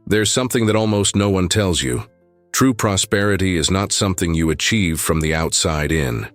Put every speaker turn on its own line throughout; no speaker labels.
There's something that almost no one tells you. True prosperity is not something you achieve from the outside in.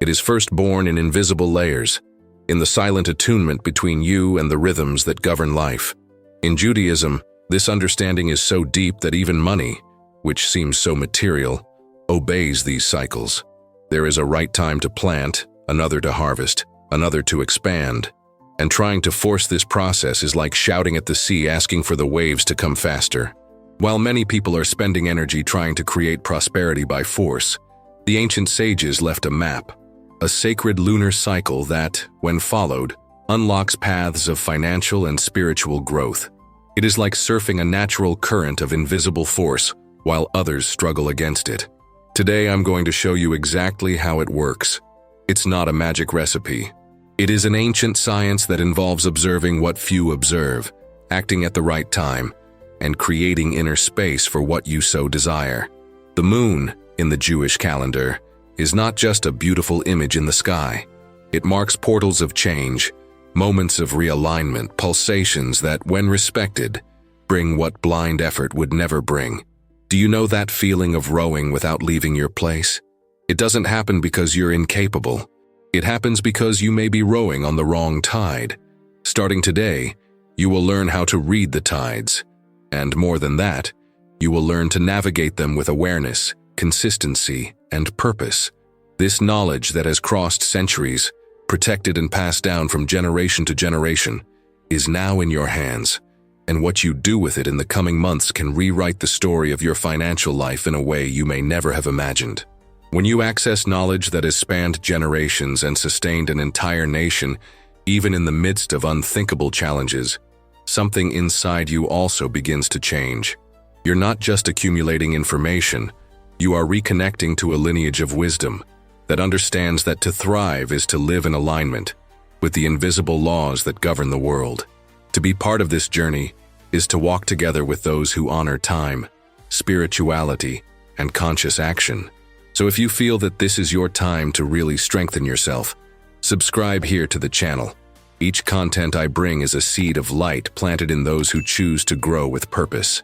It is first born in invisible layers, in the silent attunement between you and the rhythms that govern life. In Judaism, this understanding is so deep that even money, which seems so material, obeys these cycles. There is a right time to plant, another to harvest, another to expand. And trying to force this process is like shouting at the sea asking for the waves to come faster. While many people are spending energy trying to create prosperity by force, the ancient sages left a map, a sacred lunar cycle that, when followed, unlocks paths of financial and spiritual growth. It is like surfing a natural current of invisible force while others struggle against it. Today I'm going to show you exactly how it works. It's not a magic recipe. It is an ancient science that involves observing what few observe, acting at the right time, and creating inner space for what you so desire. The moon, in the Jewish calendar, is not just a beautiful image in the sky. It marks portals of change, moments of realignment, pulsations that, when respected, bring what blind effort would never bring. Do you know that feeling of rowing without leaving your place? It doesn't happen because you're incapable. It happens because you may be rowing on the wrong tide. Starting today, you will learn how to read the tides. And more than that, you will learn to navigate them with awareness, consistency, and purpose. This knowledge that has crossed centuries, protected and passed down from generation to generation, is now in your hands. And what you do with it in the coming months can rewrite the story of your financial life in a way you may never have imagined. When you access knowledge that has spanned generations and sustained an entire nation, even in the midst of unthinkable challenges, something inside you also begins to change. You're not just accumulating information, you are reconnecting to a lineage of wisdom that understands that to thrive is to live in alignment with the invisible laws that govern the world. To be part of this journey is to walk together with those who honor time, spirituality, and conscious action. So if you feel that this is your time to really strengthen yourself, subscribe here to the channel. Each content I bring is a seed of light planted in those who choose to grow with purpose.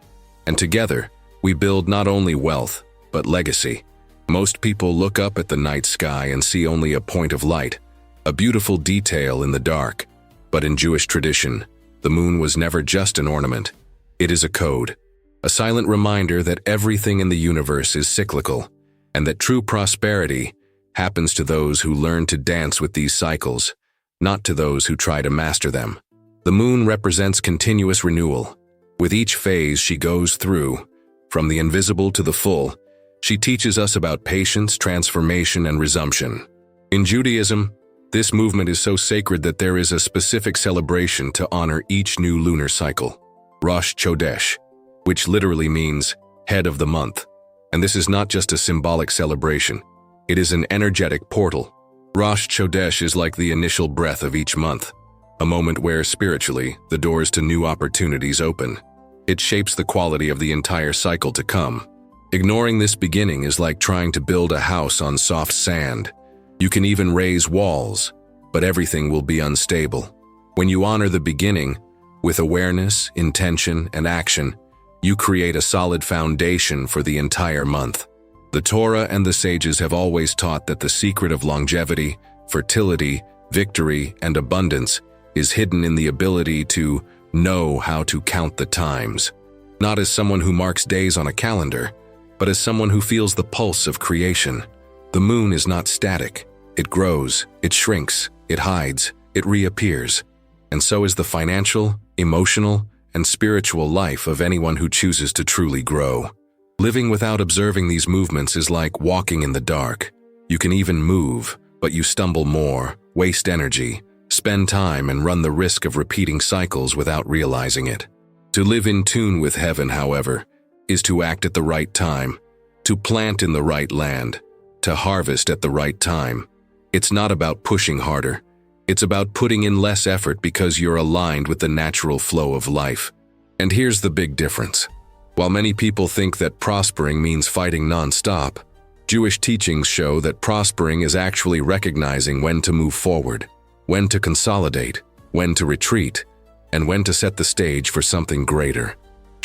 And together, we build not only wealth, but legacy. Most people look up at the night sky and see only a point of light, a beautiful detail in the dark. But in Jewish tradition, the moon was never just an ornament. It is a code, a silent reminder that everything in the universe is cyclical, and that true prosperity happens to those who learn to dance with these cycles, not to those who try to master them. The moon represents continuous renewal. With each phase she goes through, from the invisible to the full, she teaches us about patience, transformation, and resumption. In Judaism, this movement is so sacred that there is a specific celebration to honor each new lunar cycle, Rosh Chodesh, which literally means head of the month. And this is not just a symbolic celebration, it is an energetic portal. Rosh Chodesh is like the initial breath of each month, a moment where, spiritually, the doors to new opportunities open. It shapes the quality of the entire cycle to come. Ignoring this beginning is like trying to build a house on soft sand. You can even raise walls, but everything will be unstable. When you honor the beginning, with awareness, intention, and action, you create a solid foundation for the entire month. The Torah and the sages have always taught that the secret of longevity, fertility, victory, and abundance is hidden in the ability to know how to count the times. Not as someone who marks days on a calendar, but as someone who feels the pulse of creation. The moon is not static. It grows, it shrinks, it hides, it reappears. And so is the financial, emotional, and spiritual life of anyone who chooses to truly grow. Living without observing these movements is like walking in the dark. You can even move, but you stumble more, waste energy, spend time, and run the risk of repeating cycles without realizing it. To live in tune with heaven, however, is to act at the right time, to plant in the right land, to harvest at the right time. It's not about pushing harder. It's about putting in less effort because you're aligned with the natural flow of life. And here's the big difference. While many people think that prospering means fighting non-stop, Jewish teachings show that prospering is actually recognizing when to move forward, when to consolidate, when to retreat, and when to set the stage for something greater.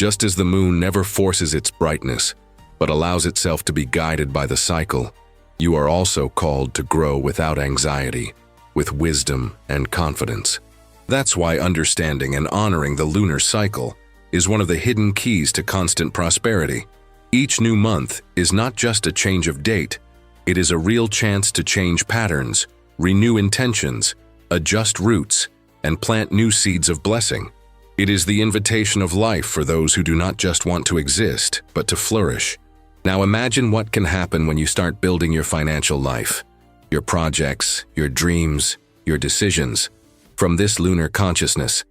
Just as the moon never forces its brightness, but allows itself to be guided by the cycle, you are also called to grow without anxiety, with wisdom and confidence. That's why understanding and honoring the lunar cycle is one of the hidden keys to constant prosperity. Each new month is not just a change of date, it is a real chance to change patterns, renew intentions, adjust routes, and plant new seeds of blessing. It is the invitation of life for those who do not just want to exist, but to flourish. Now imagine what can happen when you start building your financial life, your projects, your dreams, your decisions, from this lunar consciousness,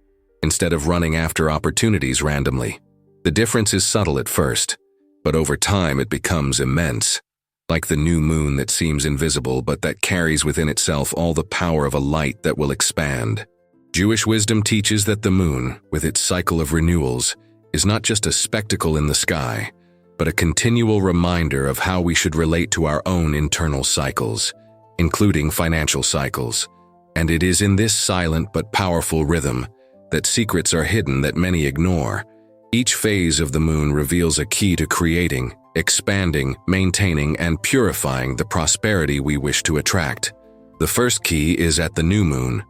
instead of running after opportunities randomly. The difference is subtle at first, but over time it becomes immense, like the new moon that seems invisible but that carries within itself all the power of a light that will expand. Jewish wisdom teaches that the moon, with its cycle of renewals, is not just a spectacle in the sky, but a continual reminder of how we should relate to our own internal cycles, including financial cycles. And it is in this silent but powerful rhythm that secrets are hidden that many ignore. Each phase of the moon reveals a key to creating, expanding, maintaining, and purifying the prosperity we wish to attract. The first key is at the new moon.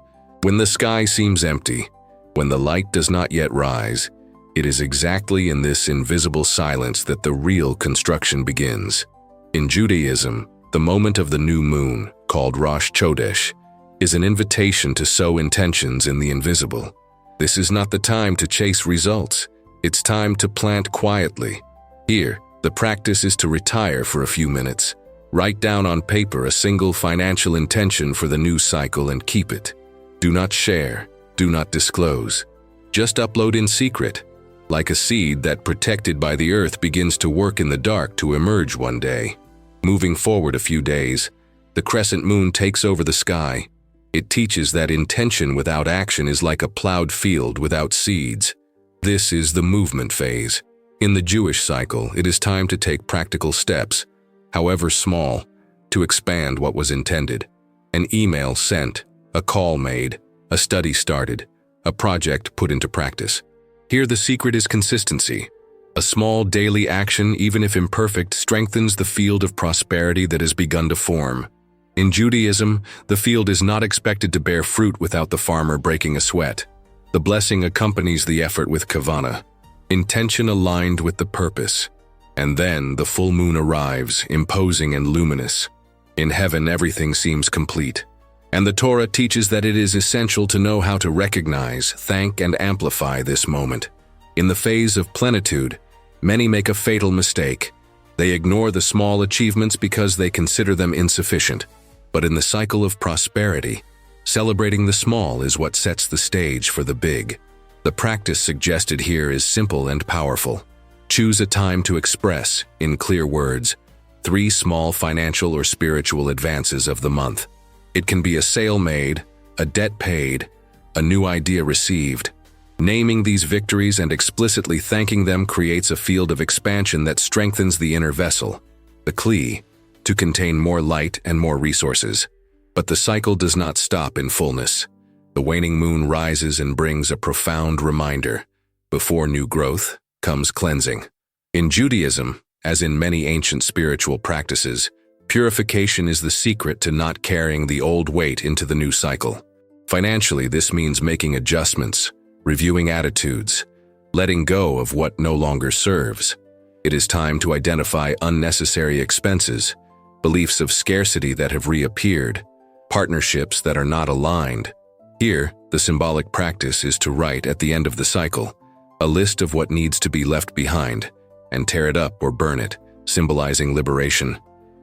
When the sky seems empty, when the light does not yet rise, it is exactly in this invisible silence that the real construction begins. In Judaism, the moment of the new moon, called Rosh Chodesh, is an invitation to sow intentions in the invisible. This is not the time to chase results. It's time to plant quietly. Here, the practice is to retire for a few minutes. Write down on paper a single financial intention for the new cycle and keep it. Do not share, do not disclose. Just upload in secret. Like a seed that, protected by the earth, begins to work in the dark to emerge one day. Moving forward a few days, the crescent moon takes over the sky. It teaches that intention without action is like a plowed field without seeds. This is the movement phase. In the Jewish cycle, it is time to take practical steps, however small, to expand what was intended. An email sent, a call made, a study started, a project put into practice. Here the secret is consistency. A small daily action, even if imperfect, strengthens the field of prosperity that has begun to form. In Judaism, the field is not expected to bear fruit without the farmer breaking a sweat. The blessing accompanies the effort with kavanah, intention aligned with the purpose. And then the full moon arrives, imposing and luminous. In heaven, everything seems complete. And the Torah teaches that it is essential to know how to recognize, thank, and amplify this moment. In the phase of plenitude, many make a fatal mistake. They ignore the small achievements because they consider them insufficient. But in the cycle of prosperity, celebrating the small is what sets the stage for the big. The practice suggested here is simple and powerful. Choose a time to express, in clear words, 3 small financial or spiritual advances of the month. It can be a sale made, a debt paid, a new idea received. Naming these victories and explicitly thanking them creates a field of expansion that strengthens the inner vessel, the kli, to contain more light and more resources. But the cycle does not stop in fullness. The waning moon rises and brings a profound reminder. Before new growth comes cleansing. In Judaism, as in many ancient spiritual practices, purification is the secret to not carrying the old weight into the new cycle. Financially, this means making adjustments, reviewing attitudes, letting go of what no longer serves. It is time to identify unnecessary expenses, beliefs of scarcity that have reappeared, partnerships that are not aligned. Here, the symbolic practice is to write at the end of the cycle a list of what needs to be left behind and tear it up or burn it, symbolizing liberation.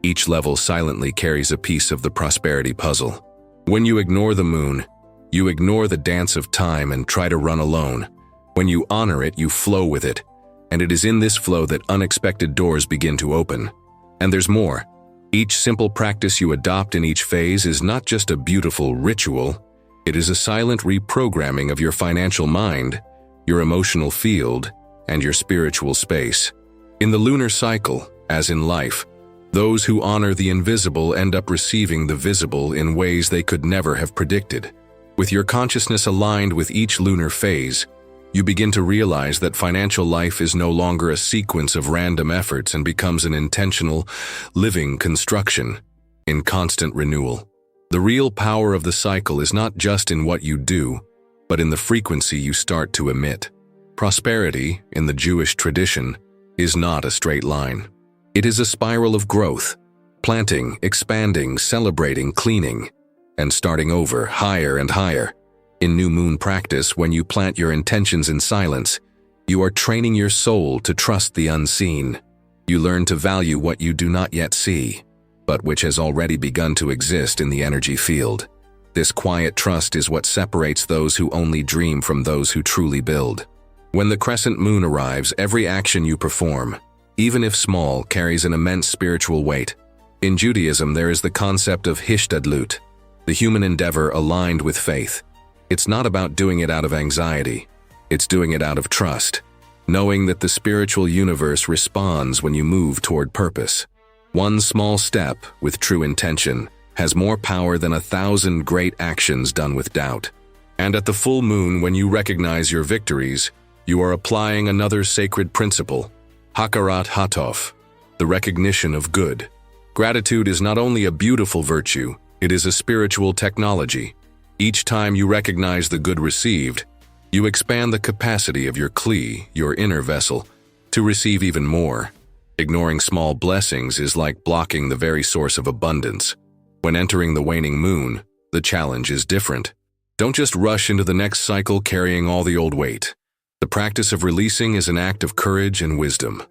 Each level silently carries a piece of the prosperity puzzle. When you ignore the moon, you ignore the dance of time and try to run alone. When you honor it, you flow with it. And it is in this flow that unexpected doors begin to open. And there's more. Each simple practice you adopt in each phase is not just a beautiful ritual. It is a silent reprogramming of your financial mind, your emotional field, and your spiritual space. In the lunar cycle, as in life, those who honor the invisible end up receiving the visible in ways they could never have predicted. With your consciousness aligned with each lunar phase, you begin to realize that financial life is no longer a sequence of random efforts and becomes an intentional, living construction in constant renewal. The real power of the cycle is not just in what you do, but in the frequency you start to emit. Prosperity, in the Jewish tradition, is not a straight line. It is a spiral of growth, planting, expanding, celebrating, cleaning, and starting over, higher and higher. In new moon practice, when you plant your intentions in silence, you are training your soul to trust the unseen. You learn to value what you do not yet see, but which has already begun to exist in the energy field. This quiet trust is what separates those who only dream from those who truly build. When the crescent moon arrives, every action you perform, even if small, carries an immense spiritual weight. In Judaism, there is the concept of hishtadlut, the human endeavor aligned with faith. It's not about doing it out of anxiety. It's doing it out of trust, knowing that the spiritual universe responds when you move toward purpose. One small step with true intention has more power than 1,000 great actions done with doubt. And at the full moon, when you recognize your victories, you are applying another sacred principle, hakarat hatov, the recognition of good. Gratitude is not only a beautiful virtue, it is a spiritual technology. Each time you recognize the good received, you expand the capacity of your kli, your inner vessel, to receive even more. Ignoring small blessings is like blocking the very source of abundance. When entering the waning moon, the challenge is different. Don't just rush into the next cycle carrying all the old weight. The practice of releasing is an act of courage and wisdom.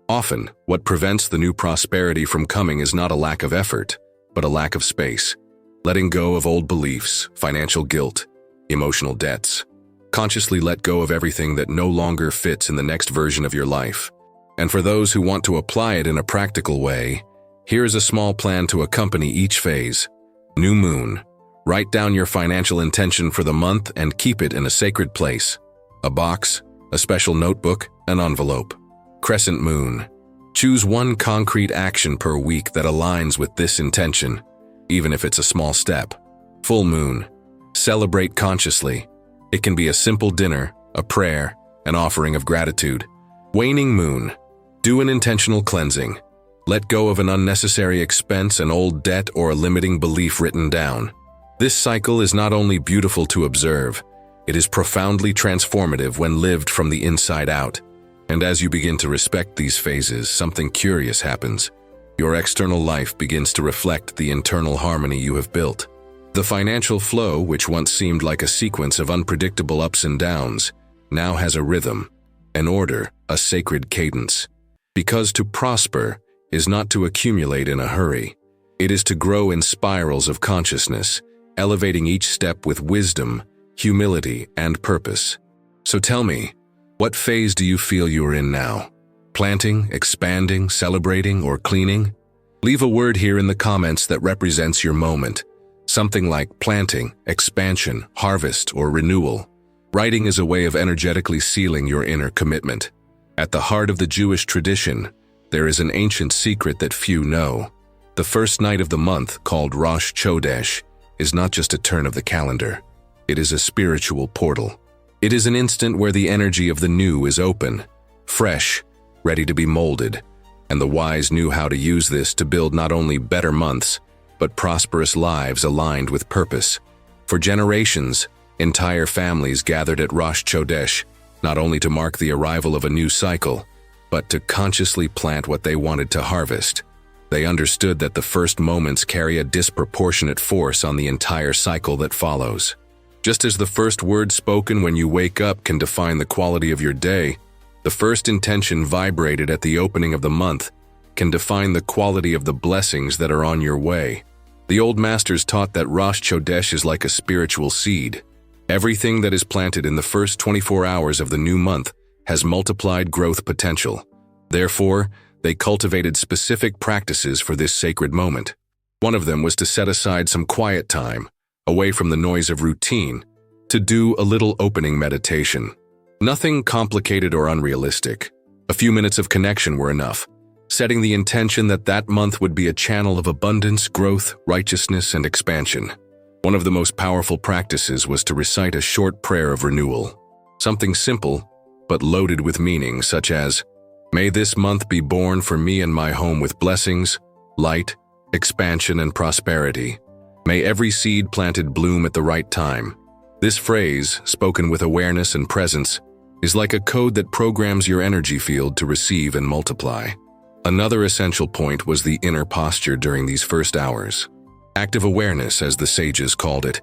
Often, what prevents the new prosperity from coming is not a lack of effort, but a lack of space. Letting go of old beliefs, financial guilt, emotional debts. Consciously let go of everything that no longer fits in the next version of your life. And for those who want to apply it in a practical way, here is a small plan to accompany each phase. New moon. Write down your financial intention for the month and keep it in a sacred place. A box, a special notebook, an envelope. Crescent moon. Choose one concrete action per week that aligns with this intention, even if it's a small step. Full moon. Celebrate consciously. It can be a simple dinner, a prayer, an offering of gratitude. Waning moon. Do an intentional cleansing. Let go of an unnecessary expense, an old debt, or a limiting belief written down. This cycle is not only beautiful to observe, it is profoundly transformative when lived from the inside out. And as you begin to respect these phases, something curious happens. Your external life begins to reflect the internal harmony you have built. The financial flow, which once seemed like a sequence of unpredictable ups and downs, now has a rhythm, an order, a sacred cadence. Because to prosper is not to accumulate in a hurry. It is to grow in spirals of consciousness, elevating each step with wisdom, humility, and purpose. So tell me, what phase do you feel you are in now? Planting, expanding, celebrating, or cleaning? Leave a word here in the comments that represents your moment. Something like planting, expansion, harvest, or renewal. Writing is a way of energetically sealing your inner commitment. At the heart of the Jewish tradition, there is an ancient secret that few know. The first night of the month, called Rosh Chodesh, is not just a turn of the calendar. It is a spiritual portal. It is an instant where the energy of the new is open, fresh, ready to be molded, and the wise knew how to use this to build not only better months, but prosperous lives aligned with purpose. For generations, entire families gathered at Rosh Chodesh, not only to mark the arrival of a new cycle, but to consciously plant what they wanted to harvest. They understood that the first moments carry a disproportionate force on the entire cycle that follows. Just as the first word spoken when you wake up can define the quality of your day, the first intention vibrated at the opening of the month can define the quality of the blessings that are on your way. The old masters taught that Rosh Chodesh is like a spiritual seed. Everything that is planted in the first 24 hours of the new month has multiplied growth potential. Therefore, they cultivated specific practices for this sacred moment. One of them was to set aside some quiet time, away from the noise of routine, to do a little opening meditation. Nothing complicated or unrealistic. A few minutes of connection were enough, setting the intention that that month would be a channel of abundance, growth, righteousness, and expansion. One of the most powerful practices was to recite a short prayer of renewal. Something simple, but loaded with meaning, such as, "May this month be born for me and my home with blessings, light, expansion, and prosperity. May every seed planted bloom at the right time." This phrase, spoken with awareness and presence, is like a code that programs your energy field to receive and multiply. Another essential point was the inner posture during these first hours. Active awareness, as the sages called it,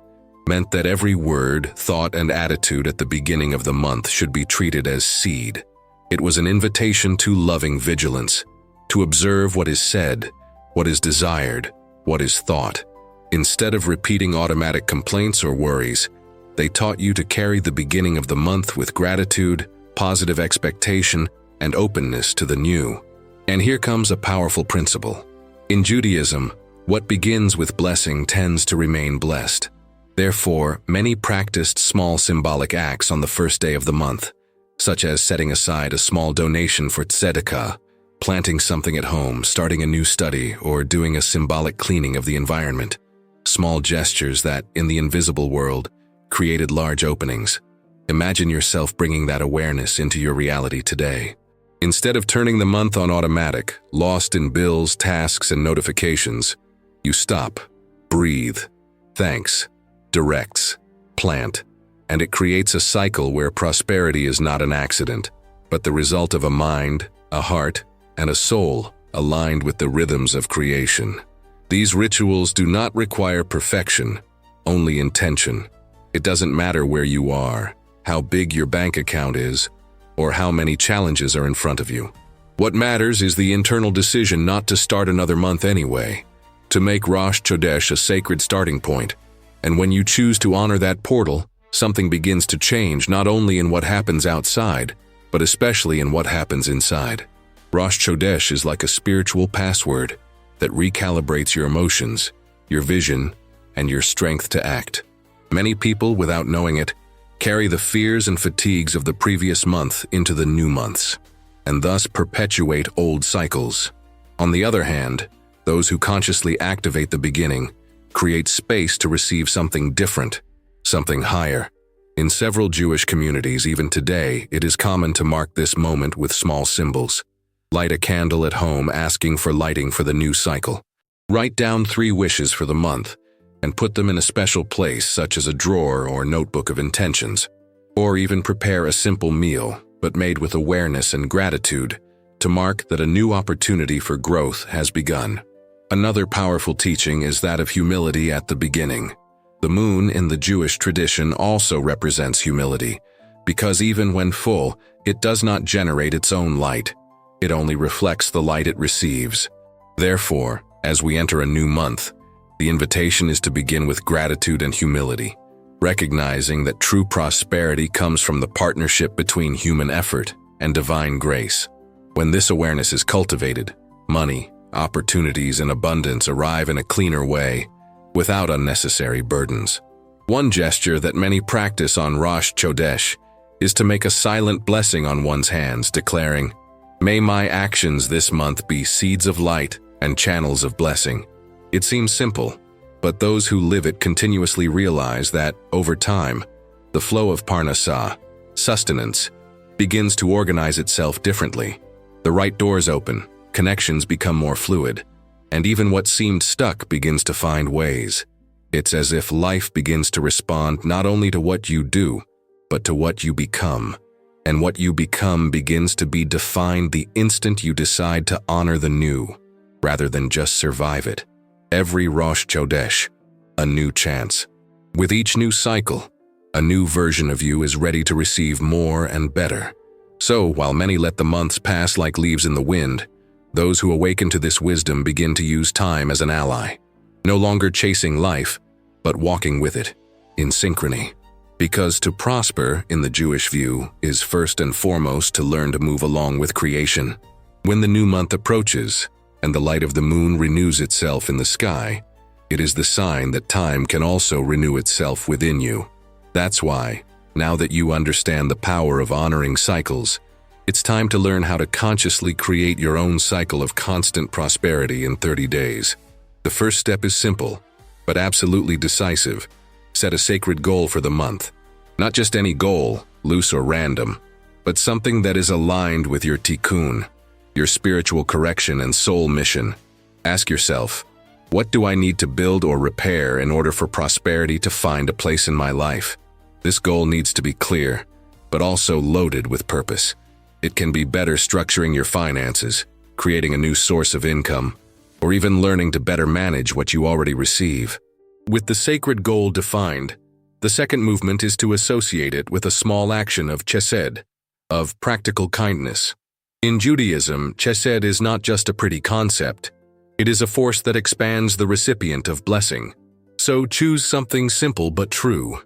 meant that every word, thought, and attitude at the beginning of the month should be treated as seed. It was an invitation to loving vigilance, to observe what is said, what is desired, what is thought. Instead of repeating automatic complaints or worries, they taught you to carry the beginning of the month with gratitude, positive expectation, and openness to the new. And here comes a powerful principle. In Judaism, what begins with blessing tends to remain blessed. Therefore, many practiced small symbolic acts on the first day of the month, such as setting aside a small donation for tzedakah, planting something at home, starting a new study, or doing a symbolic cleaning of the environment. Small gestures that, in the invisible world, created large openings. Imagine yourself bringing that awareness into your reality today. Instead of turning the month on automatic, lost in bills, tasks, and notifications, you stop, breathe, thanks, directs, plant, and it creates a cycle where prosperity is not an accident, but the result of a mind, a heart, and a soul aligned with the rhythms of creation. These rituals do not require perfection, only intention. It doesn't matter where you are, how big your bank account is, or how many challenges are in front of you. What matters is the internal decision not to start another month anyway, to make Rosh Chodesh a sacred starting point. And when you choose to honor that portal, something begins to change not only in what happens outside, but especially in what happens inside. Rosh Chodesh is like a spiritual password that recalibrates your emotions, your vision, and your strength to act. Many people, without knowing it, carry the fears and fatigues of the previous month into the new months, and thus perpetuate old cycles. On the other hand, those who consciously activate the beginning create space to receive something different, something higher. In several Jewish communities, even today, it is common to mark this moment with small symbols. Light a candle at home asking for lighting for the new cycle. Write down 3 wishes for the month and put them in a special place, such as a drawer or notebook of intentions. Or even prepare a simple meal, but made with awareness and gratitude, to mark that a new opportunity for growth has begun. Another powerful teaching is that of humility at the beginning. The moon in the Jewish tradition also represents humility, because even when full, it does not generate its own light. It only reflects the light it receives. Therefore, as we enter a new month, the invitation is to begin with gratitude and humility, recognizing that true prosperity comes from the partnership between human effort and divine grace. When this awareness is cultivated, money, opportunities, and abundance arrive in a cleaner way, without unnecessary burdens. One gesture that many practice on Rosh Chodesh is to make a silent blessing on one's hands, declaring, "May my actions this month be seeds of light and channels of blessing." It seems simple, but those who live it continuously realize that, over time, the flow of parnassah, sustenance, begins to organize itself differently. The right doors open, connections become more fluid, and even what seemed stuck begins to find ways. It's as if life begins to respond not only to what you do, but to what you become. And what you become begins to be defined the instant you decide to honor the new, rather than just survive it. Every Rosh Chodesh, a new chance. With each new cycle, a new version of you is ready to receive more and better. So, while many let the months pass like leaves in the wind, those who awaken to this wisdom begin to use time as an ally, no longer chasing life, but walking with it, in synchrony. Because to prosper, in the Jewish view, is first and foremost to learn to move along with creation. When the new month approaches, and the light of the moon renews itself in the sky, it is the sign that time can also renew itself within you. That's why, now that you understand the power of honoring cycles, it's time to learn how to consciously create your own cycle of constant prosperity in 30 days. The first step is simple, but absolutely decisive. Set a sacred goal for the month. Not just any goal, loose or random, but something that is aligned with your tikkun, your spiritual correction and soul mission. Ask yourself, what do I need to build or repair in order for prosperity to find a place in my life? This goal needs to be clear, but also loaded with purpose. It can be better structuring your finances, creating a new source of income, or even learning to better manage what you already receive. With the sacred goal defined, the second movement is to associate it with a small action of chesed, of practical kindness. In Judaism, chesed is not just a pretty concept. It is a force that expands the recipient of blessing. So choose something simple but true.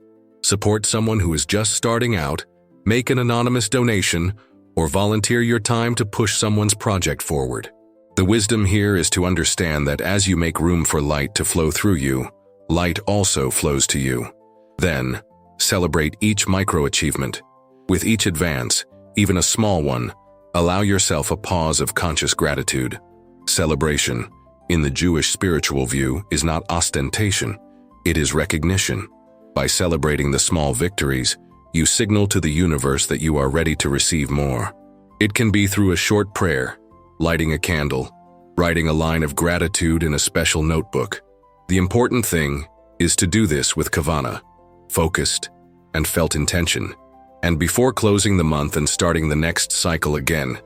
Support someone who is just starting out, make an anonymous donation, or volunteer your time to push someone's project forward. The wisdom here is to understand that as you make room for light to flow through you, light also flows to you. Then, celebrate each micro-achievement. With each advance, even a small one, allow yourself a pause of conscious gratitude. Celebration, in the Jewish spiritual view, is not ostentation, it is recognition. By celebrating the small victories, you signal to the universe that you are ready to receive more. It can be through a short prayer, lighting a candle, writing a line of gratitude in a special notebook. The important thing is to do this with kavana, focused and felt intention. And before closing the month and starting the next cycle again,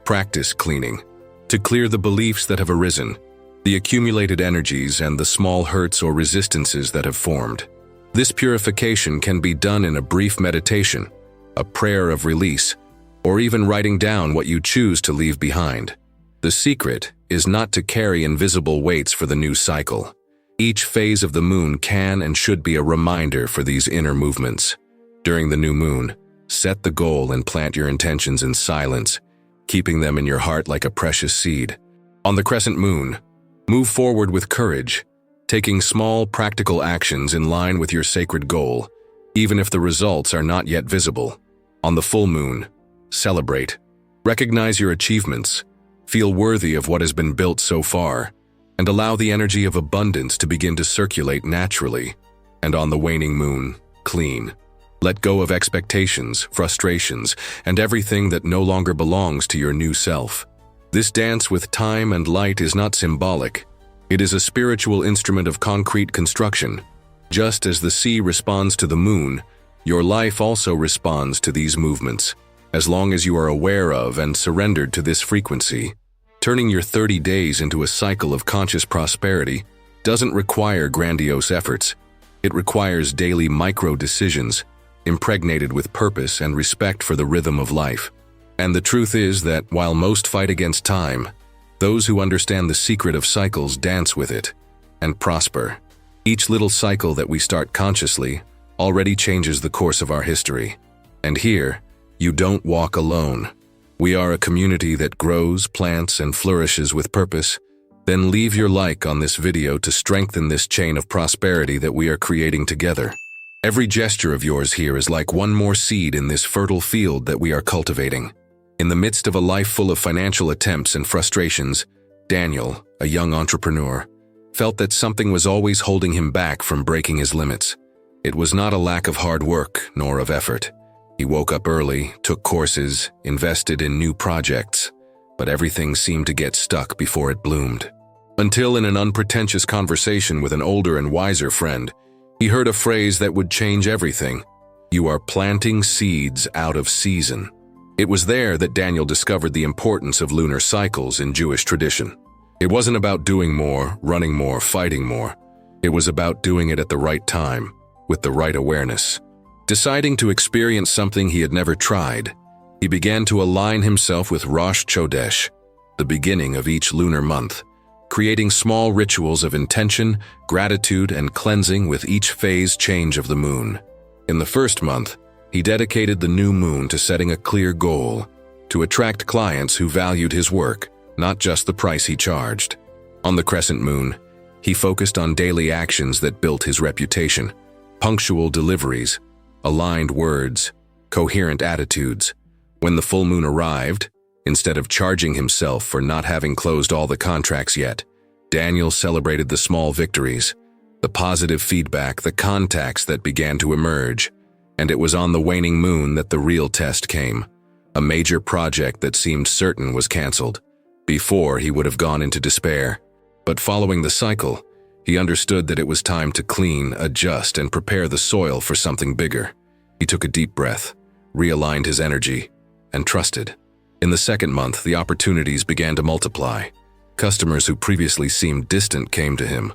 practice cleaning. To clear the beliefs that have arisen, the accumulated energies and the small hurts or resistances that have formed. This purification can be done in a brief meditation, a prayer of release, or even writing down what you choose to leave behind. The secret is not to carry invisible weights for the new cycle. Each phase of the moon can and should be a reminder for these inner movements. During the new moon, set the goal and plant your intentions in silence, keeping them in your heart like a precious seed. On the crescent moon, move forward with courage, taking small, practical actions in line with your sacred goal, even if the results are not yet visible. On the full moon, celebrate. Recognize your achievements, feel worthy of what has been built so far, and allow the energy of abundance to begin to circulate naturally. And on the waning moon, clean. Let go of expectations, frustrations, and everything that no longer belongs to your new self. This dance with time and light is not symbolic. It is a spiritual instrument of concrete construction. Just as the sea responds to the moon, your life also responds to these movements, as long as you are aware of and surrendered to this frequency. Turning your 30 days into a cycle of conscious prosperity doesn't require grandiose efforts. It requires daily micro-decisions, impregnated with purpose and respect for the rhythm of life. And the truth is that while most fight against time, those who understand the secret of cycles dance with it and prosper. Each little cycle that we start consciously already changes the course of our history. And here, you don't walk alone. We are a community that grows, plants, and flourishes with purpose. Then leave your like on this video to strengthen this chain of prosperity that we are creating together. Every gesture of yours here is like one more seed in this fertile field that we are cultivating. In the midst of a life full of financial attempts and frustrations, Daniel, a young entrepreneur, felt that something was always holding him back from breaking his limits. It was not a lack of hard work nor of effort. He woke up early, took courses, invested in new projects, but everything seemed to get stuck before it bloomed. Until in an unpretentious conversation with an older and wiser friend, he heard a phrase that would change everything. You are planting seeds out of season. It was there that Daniel discovered the importance of lunar cycles in Jewish tradition. It wasn't about doing more, running more, fighting more. It was about doing it at the right time, with the right awareness. Deciding to experience something he had never tried, he began to align himself with Rosh Chodesh, the beginning of each lunar month, creating small rituals of intention, gratitude, and cleansing with each phase change of the moon. In the first month, he dedicated the new moon to setting a clear goal, to attract clients who valued his work, not just the price he charged. On the crescent moon, he focused on daily actions that built his reputation, punctual deliveries, aligned words, coherent attitudes. When the full moon arrived, instead of charging himself for not having closed all the contracts yet, Daniel celebrated the small victories, the positive feedback, the contacts that began to emerge. And it was on the waning moon that the real test came. A major project that seemed certain was cancelled. Before, he would have gone into despair. But following the cycle, he understood that it was time to clean, adjust, and prepare the soil for something bigger. He took a deep breath, realigned his energy, and trusted. In the second month, the opportunities began to multiply. Customers who previously seemed distant came to him.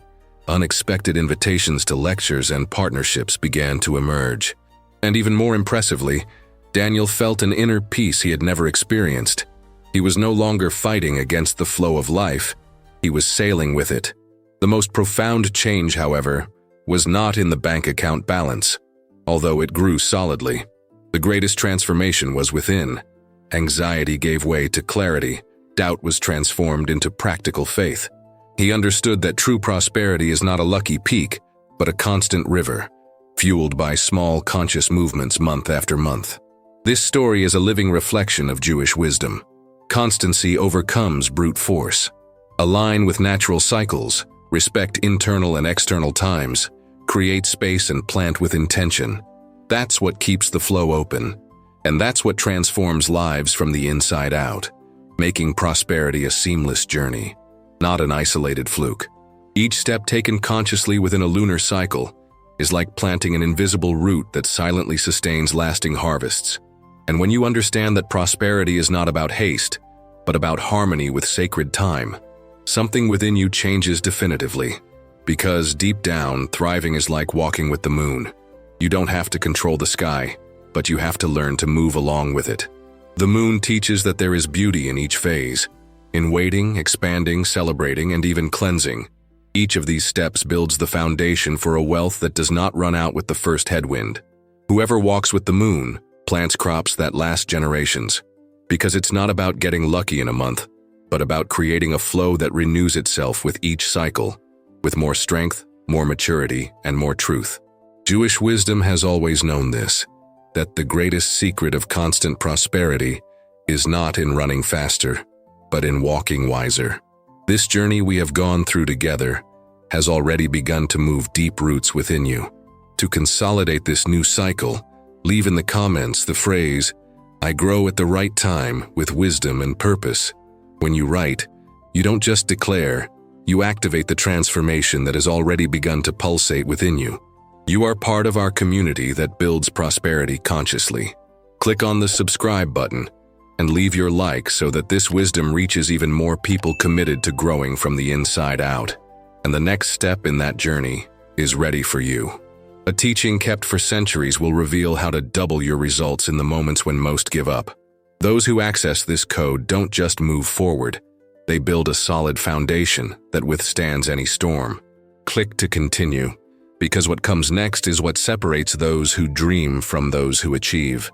Unexpected invitations to lectures and partnerships began to emerge. And even more impressively, Daniel felt an inner peace he had never experienced. He was no longer fighting against the flow of life. He was sailing with it. The most profound change, however, was not in the bank account balance, although it grew solidly. The greatest transformation was within. Anxiety gave way to clarity. Doubt was transformed into practical faith. He understood that true prosperity is not a lucky peak, but a constant river, fueled by small conscious movements month after month. This story is a living reflection of Jewish wisdom. Constancy overcomes brute force. Align with natural cycles, respect internal and external times, create space and plant with intention. That's what keeps the flow open. And that's what transforms lives from the inside out, making prosperity a seamless journey, not an isolated fluke. Each step taken consciously within a lunar cycle is like planting an invisible root that silently sustains lasting harvests. And when you understand that prosperity is not about haste, but about harmony with sacred time, something within you changes definitively. Because deep down, thriving is like walking with the moon. You don't have to control the sky, but you have to learn to move along with it. The moon teaches that there is beauty in each phase, in waiting, expanding, celebrating, and even cleansing. Each of these steps builds the foundation for a wealth that does not run out with the first headwind. Whoever walks with the moon plants crops that last generations, because it's not about getting lucky in a month, but about creating a flow that renews itself with each cycle, with more strength, more maturity, and more truth. Jewish wisdom has always known this, that the greatest secret of constant prosperity is not in running faster, but in walking wiser. This journey we have gone through together has already begun to move deep roots within you. To consolidate this new cycle, leave in the comments the phrase, "I grow at the right time with wisdom and purpose." When you write, you don't just declare, you activate the transformation that has already begun to pulsate within you. You are part of our community that builds prosperity consciously. Click on the subscribe button and leave your like so that this wisdom reaches even more people committed to growing from the inside out. And the next step in that journey is ready for you. A teaching kept for centuries will reveal how to double your results in the moments when most give up. Those who access this code don't just move forward, they build a solid foundation that withstands any storm. Click to continue, because what comes next is what separates those who dream from those who achieve.